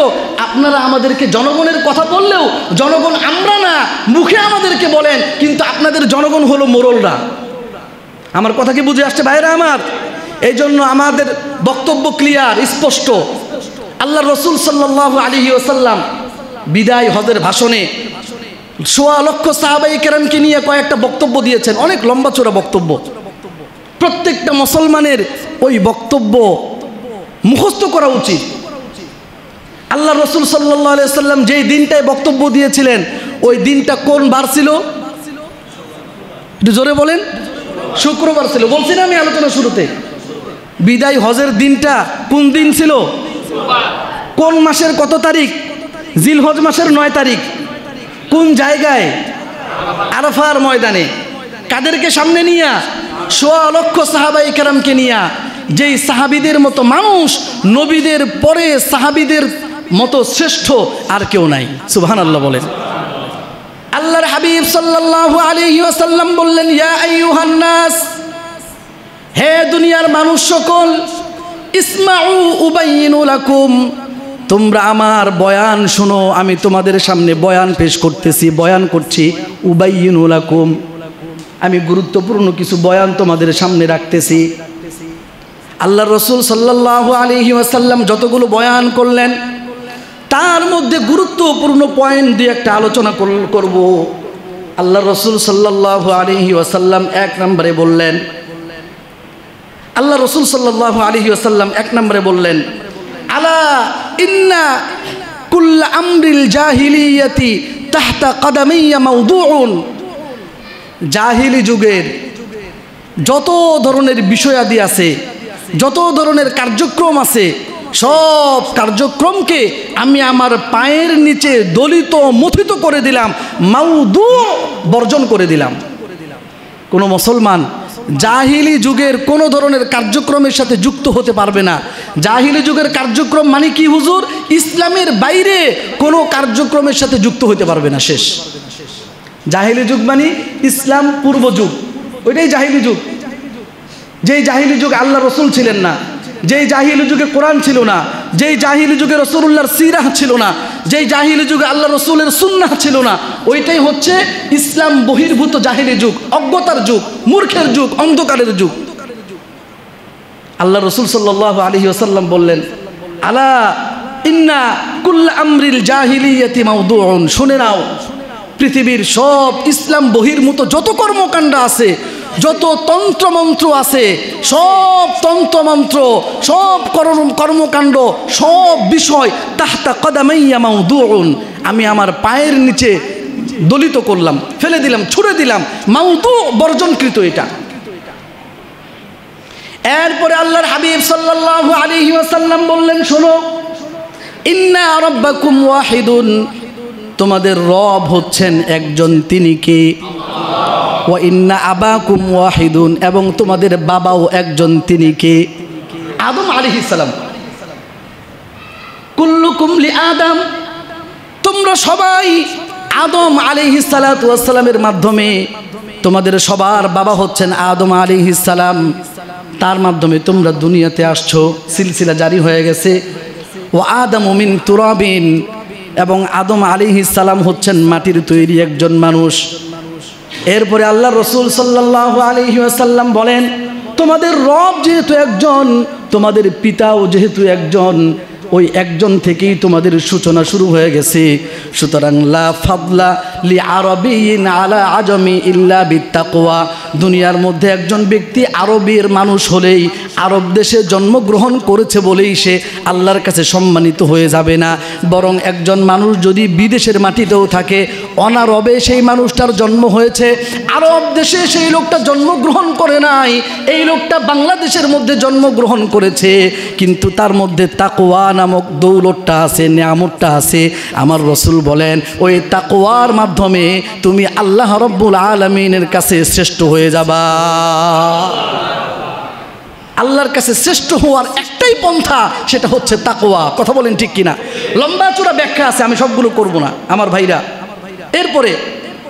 S1: আপনারা আমাদেরকে জনগণের কথা বললেও জনগণ আমরা না, মুখে আমাদেরকে বলেন কিন্তু আপনাদের জনগণ হলো মোড়লরা। আমার কথা কি বুঝে আসছে ভাইরা আমার? এই জন্য আমাদের বক্তব্য ক্লিয়ার, স্পষ্ট। আল্লাহ রসুল সাল্লাল্লাহু আলাইহি ওয়াসাল্লাম বিদায় হজের ভাষণে ১৬ লক্ষ সাহাবায়ে কেরামকে নিয়ে কয়েকটা বক্তব্য দিয়েছেন, অনেক লম্বা চড়া বক্তব্য। প্রত্যেকটা মুসলমানের ওই বক্তব্য মুখস্থ করা উচিত। আল্লাহ রসুল সাল্লাল্লাহু আলাইহি ওয়াসাল্লাম যেই দিনটায় বক্তব্য দিয়েছিলেন ওই দিনটা কোন বার ছিল? একটু জোরে বলেন। শুক্রবার ছিল। বলছি না আমি আলোচনা শুরুতে, বিদায় হজের দিনটা কোন দিন ছিল? কোন মাসের কত তারিখ? জিলহজ মাসের 9 তারিখ। কোন জায়গায়? আরাফার ময়দানে। কাদেরকে সামনে নিয়া? ১৬ লক্ষ সাহাবায়ে কেরামকে নিয়া। যেই সাহাবীদের মতো মানুষ নবীদের পরে সাহাবীদের মতো শ্রেষ্ঠ আর কেউ নাই। সুবহানাল্লাহ বলেন। আল্লাহর হাবিব সাল্লাল্লাহু আলাইহি ওয়াসাল্লাম বললেন, ইয়া আইয়ুহান নাস, হে দুনিয়ার মানুষ সকল, ইসমাউ উবাইয়িনু লাকুম, তোমরা আমার বয়ান শোনো, আমি তোমাদের সামনে বয়ান পেশ করতেছি, বয়ান করছি। উবাইয়িনু লাকুম, আমি গুরুত্বপূর্ণ কিছু বয়ান তোমাদের সামনে রাখতেছি। আল্লাহ রসুল সাল্লাল্লাহু আলাইহি ওয়াসাল্লাম যতগুলো বয়ান করলেন তার মধ্যে গুরুত্বপূর্ণ পয়েন্ট দিয়ে একটা আলোচনা করব। আল্লাহ রসুল সাল্লাল্লাহু আলাইহি ওয়াসাল্লাম 1 নম্বরে বললেন, আল্লাহ রসুল সাল্লাল্লাহু আলাইহি ওয়াসাল্লাম 1 নম্বরে বললেন, আলা ইন্না কুল্লা আমরিল জাহিলিয়াতি তাহতা কদামাইয়া মাউদুউন, জাহিলি যুগের যত ধরনের বিষয়াদি আছে, যত ধরনের কার্যক্রম আছে, সব কার্যক্রমকে আমি আমার পায়ের নিচে দলিত মথিত করে দিলাম, মাউদু বর্জন করে দিলাম। কোনো মুসলমান জাহিলি যুগের কোনো ধরনের কার্যক্রমের সাথে যুক্ত হতে পারবে না। জাহিলি যুগের কার্যক্রম মানে কি হুজুর? ইসলামের বাইরে কোনো কার্যক্রমের সাথে যুক্ত হতে পারবে না, শেষ। জাহিলি যুগ মানে ইসলাম পূর্ব যুগ, ওইটাই জাহিলি যুগ। যেই জাহিলি যুগে আল্লাহ রসুল ছিলেন না, যেই জাহিলি যুগে কোরআন ছিল না, যেই জাহিলি যুগে রসুলুল্লাহর সিরাহ ছিল না, যেই জাহিলি যুগে আল্লাহ রসুলের সুন্নাহ ছিল না, ওইটাই হচ্ছে ইসলাম বহির্ভূত জাহিলি যুগ, অজ্ঞতার যুগ, মূর্খের যুগ, অন্ধকারের যুগ। আল্লাহ রসুল সাল্লাল্লাহু আলাইহি ওয়াসাল্লাম বললেন, আলা ইন্না কুল্লা আমরিল জাহিলিয়াতি মাউদুউন, শুনে নাও, পৃথিবীর সব ইসলাম বহির্ভূত যত কর্মকাণ্ড আছে, যত তন্ত্রমন্ত্র আছে, সব তন্ত্রমন্ত্র, সব কর্মকাণ্ড, সব বিষয় তাহতা কদামাইয়া মাউদুউন, আমি আমার পায়ের নিচে দলিত করলাম, ফেলে দিলাম, ছুড়ে দিলাম, মাউদু বর্জনকৃত এটা। এরপরে আল্লাহর হাবিব সাল্লাল্লাহু আলাইহি ওয়াসাল্লাম বললেন, শোনো, ইন্না রাব্বাকুম ওয়াহিদুন, তোমাদের রব হচ্ছেন একজন, তিনি কে? ওয়া ইন্না আবাকুম ওয়াহিদুন, এবং তোমাদের বাবাও একজন, তিনি কে? আদম আলাইহিস সালাম। কুল্লুকুম লি আদম, তোমরা সবাই আদম আলাইহিস সালাতু ওয়াস সালামের মাধ্যমে, তোমাদের সবার বাবা হচ্ছেন আদম আলাইহিস সালাম, তার মাধ্যমে তোমরা দুনিয়াতে আসছো, সিলসিলা জারি হয়ে গেছে। ও আদমু মিন তুরাবিন, এবং আদম আলাইহিস সালাম হচ্ছেন মাটির তৈরি একজন মানুষ। এরপরে আল্লাহ রসুল সাল্লাল্লাহু আলাইহি ওয়াসাল্লাম বলেন, তোমাদের রব যেহেতু একজন, তোমাদের পিতাও যেহেতু একজন, ওই একজন থেকেই তোমাদের সূচনা শুরু হয়ে গেছে। সুতরাং লা ফাদলা লি আরবিয়িন আলা আজমি ইল্লা বিত্তাকওয়া, দুনিয়ার মধ্যে একজন ব্যক্তি আরবের মানুষ হলেই, আরব দেশে জন্মগ্রহণ করেছে বলেই সে আল্লাহর কাছে সম্মানিত হয়ে যাবে না, বরং একজন মানুষ যদি বিদেশের মাটিতেও থাকে, অনারবে সেই মানুষটার জন্ম হয়েছে, আরব দেশে সেই লোকটা জন্মগ্রহণ করে নাই, এই লোকটা বাংলাদেশের মধ্যে জন্মগ্রহণ করেছে, কিন্তু তার মধ্যে তাকওয়া নামক দৌলতটা আছে, নিয়ামতটা আছে। আমার রসুল বলেন, ওই তাকওয়ার মাধ্যমে তুমি আল্লাহ রব্বুল আলামিনের কাছে শ্রেষ্ঠ হয়ে যাবা। আল্লাহর কাছে শ্রেষ্ঠ হওয়ার একটাই পন্থা, সেটা হচ্ছে তাকওয়া। কথা বলেন ঠিক কিনা? লম্বা চূড়া ব্যাখ্যা আছে, আমি সবগুলো করব না আমার ভাইরা। এরপরে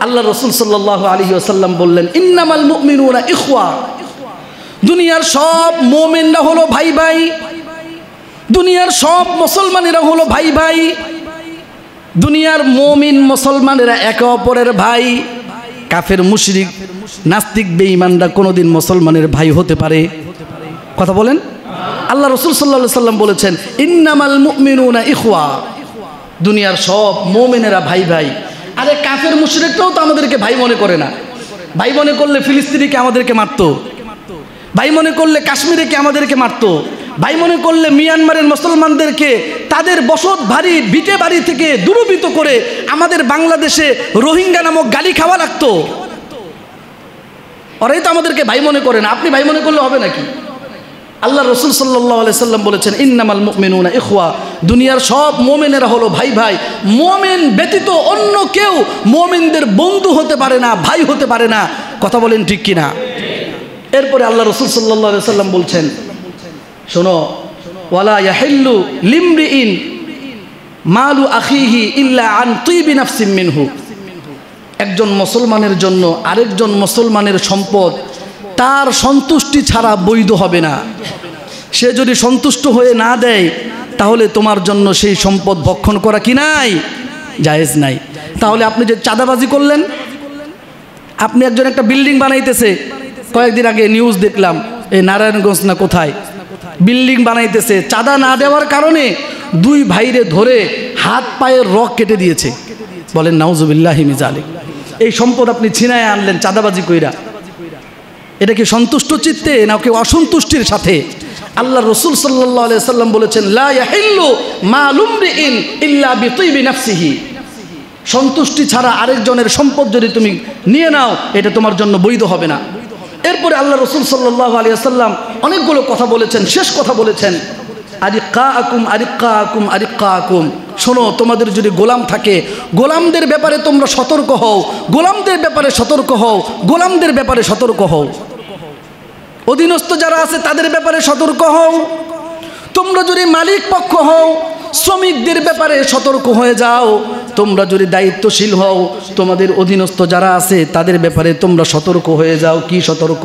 S1: আল্লাহ রসুল সাল্লাল্লাহু আলাইহি ওয়াসাল্লাম বললেন, ইন্নামাল মুমিনুনা ইখওয়া, দুনিয়ার সব মুমিনরা হলো ভাই ভাই, দুনিয়ার সব মুসলমানেরা হলো ভাই ভাই। দুনিয়ার মুমিন মুসলমানেরা একে অপরের ভাই। কাফের মুশরিক নাস্তিক বেঈমানরা কোনোদিন মুসলমানের ভাই হতে পারে? কথা বলেন। আল্লাহ রসুল সাল্লাল্লাহু আলাইহি ওয়াসাল্লাম বলেছেন, ইন্নামাল মুমিনুনা ইখওয়া, দুনিয়ার সব মুমিনেরা ভাই ভাই। আরে কাফের মুশরিকরাও তো আমাদেরকে ভাই মনে করে না। ভাই মনে করলে ফিলিস্তিনিকে আমাদেরকে মারতো, ভাই মনে করলে কাশ্মীরকে আমাদেরকে মারতো, ভাই মনে করলে মিয়ানমারের মুসলমানদেরকে তাদের বসত বাড়ি ভিটে বাড়ি থেকে দূরীভূত করে আমাদের বাংলাদেশে রোহিঙ্গা নামক গালি খাওয়া লাগতো। ওরাই তো আমাদেরকে ভাই মনে করে না। আপনি ভাই মনে করলে হবে নাকি? আল্লাহ রসুল সাল্লাল্লাহু আলাইহি সাল্লাম বলেছেন, ইন্নামাল মুমিনুনা ইখওয়া, দুনিয়ার সব মুমিনেরা হলো ভাই ভাই। মুমিন ব্যতীত অন্য কেউ মুমিনদের বন্ধু হতে পারে না, ভাই হতে পারে না। কথা বলেন ঠিক কিনা? এরপরে আল্লাহ রসুল সাল্লাল্লাহু আলাইহি সাল্লাম বলছেন, শোনো, ওয়ালা ইয়াহিল্লু লিমরিইন মালু আখিহি ইল্লা আন তিবি নাফসিন মিনহু, একজন মুসলমানের জন্য আরেকজন মুসলমানের সম্পদ তার সন্তুষ্টি ছাড়া বৈধ হবে না। সে যদি সন্তুষ্ট হয়ে না দেয় তাহলে তোমার জন্য সেই সম্পদ ভক্ষণ করা কি নাই? জায়েজ নাই। তাহলে আপনি যে চাঁদাবাজি করলেন, আপনি একজন একটা বিল্ডিং বানাইতেছে, কয়েকদিন আগে নিউজ দেখলাম এই নারায়ণগঞ্জ না কোথায় বিল্ডিং বানাইতেছে, চাঁদা না দেওয়ার কারণে দুই ভাইরে ধরে হাত পায়ের রক কেটে দিয়েছে। বলেন নাউজুবিল্লাহি মিন যালিক। এই সম্পদ আপনি ছিনায় আনলেন চাঁদাবাজি কইরা। এটা কি সন্তুষ্ট চিত্তে না কি অসন্তুষ্টির সাথে? আল্লাহ রসুল সাল্লাল্লাহু আলাইহি সাল্লাম বলেছেন, লা ইয়াহিল্লু মালুমরিইন ইল্লা বিতিবি নাফসিহি, সন্তুষ্টি ছাড়া আরেকজনের সম্পদ যদি তুমি নিয়ে নাও এটা তোমার জন্য বৈধ হবে না। এরপরে আল্লাহ রসুল সাল্লাল্লাহু আলাইহি সাল্লাম অনেকগুলো কথা বলেছেন। শেষ কথা বলেছেন, আরিক্কাকুম আরিক্কাকুম আরিক্কাকুম, শোনো, তোমাদের যদি গোলাম থাকে গোলামদের ব্যাপারে তোমরা সতর্ক হও, গোলামদের ব্যাপারে সতর্ক হও, গোলামদের ব্যাপারে সতর্ক হও। অধীনস্থ যারা আছে তাদের ব্যাপারে সতর্ক হও। তোমরা যদি মালিক পক্ষ হও শ্রমিকদের ব্যাপারে সতর্ক হয়ে যাও। তোমরা যদি দায়িত্বশীল হও তোমাদের অধীনস্থ যারা আছে তাদের ব্যাপারে তোমরা সতর্ক হয়ে যাও। কি সতর্ক?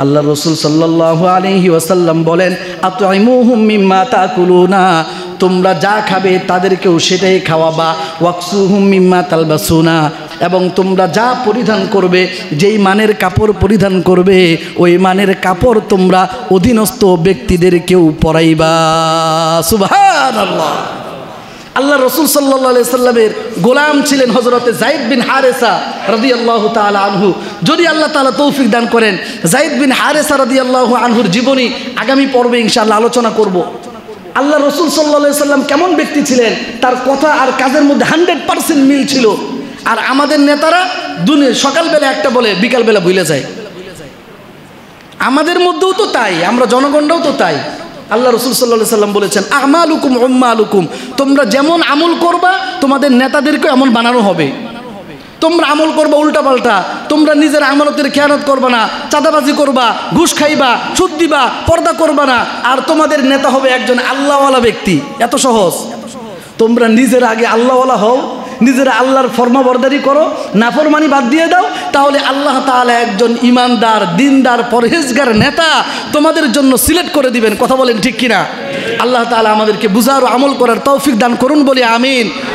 S1: আল্লাহ রসুল সাল্লাল্লাহু আলাইহি ওয়াসাল্লাম বলেন, আতইমুহুম মিম্মা তাকুলুনা, তোমরা যা খাবে তাদেরকেও সেটাই খাওয়াবা। ওয়াকসুহুম মিম্মা তালবাসুনা, এবং তোমরা যা পরিধান করবে, যেই মানের কাপড় পরিধান করবে ওই মানের কাপড় তোমরা অধীনস্থ ব্যক্তিদেরকেও পরাইবা। সুবহানাল্লাহ। আল্লাহ রসুল সাল্লাল্লাহু আলাইহি সাল্লামের গোলাম ছিলেন হযরতে যায়েদ বিন হারেসা রাদিয়াল্লাহু তাআলা আনহু। যদি আল্লাহ তাআলা তৌফিক দান করেন যায়েদ বিন হারেসা রাদিয়াল্লাহু আনহুর জীবনী আগামী পর্বে ইনশাআল্লাহ আলোচনা করব। আল্লাহ রসুল সাল্লাল্লাহু আলাইহি সাল্লাম কেমন ব্যক্তি ছিলেন, তার কথা আর কাজের মধ্যে 100% মিল ছিল। আর আমাদের নেতারা সকালবেলা একটা বলে বিকালবেলা ভুলে যায়। আমাদের মধ্যেও তো তাই, আমরা জনগণরাও তো তাই। আল্লাহ রসুল সাল্লাল্লাহু আলাইহি সাল্লাম বলেছেন, আমালুকুম উম্মালুকুম, তোমরা যেমন আমল করবা তোমাদের নেতাদেরকে এমন বানানো হবে। তোমরা আমল করবা উল্টাপাল্টা, তোমরা নিজের আমানতের খেয়ানত করবা না, চাঁদাবাজি করবা, ঘুষ খাইবা, সুদ দিবা, পর্দা করবা না, আর তোমাদের নেতা হবে একজন আল্লাহওয়ালা ব্যক্তি। এত সহজ। তোমরা নিজের আগে আল্লাহওয়ালা হও, নিজেরা আল্লাহর ফরমাবরদারি করো, নাফরমানি বাদ দিয়ে দাও, তাহলে আল্লাহ তাআলা একজন ইমানদার, দিনদার, পরহেজগার নেতা তোমাদের জন্য সিলেক্ট করে দিবেন। কথা বলেন ঠিক কিনা? আল্লাহ তাআলা আমাদেরকে বুঝার ও আমল করার তৌফিক দান করুন বলি আমিন।